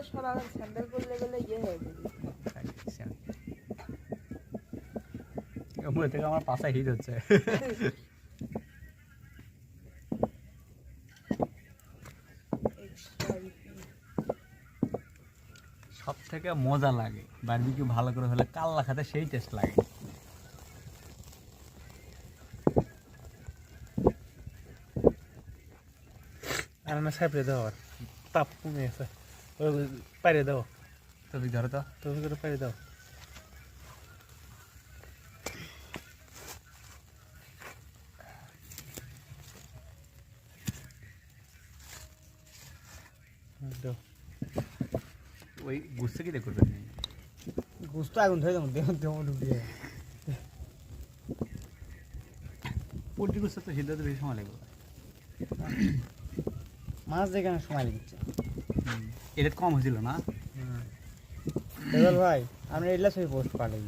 সরাবেন sandal করলে গেলে ইয়ে হয়ে যাবে উপরে থেকে আমার পাশা হিট হচ্ছে সব থেকে মজা লাগে বারবিকিউ ভালো করে হলে কাল্লা খেতে সেই টেস্ট লাগে আর না সাইপরে দাও আর তাপ কমে গেছে পাইরে দাও তুমি ধরো তো তুমি করে পাইরে দাও দাও ওই গুছতে কি করবেন গুস্ত আগুন ধরে যাবো দেহ দেহ ঢুকিয়ে পোলট্রি গুছতে তো সিদ্ধ বেশি সময় লাগবে মাছ যেখানে সময় লেগেছে এটা কম হয়েছিল না ভাই আমরা এগুলা ছবি পোস্ট পাঠাই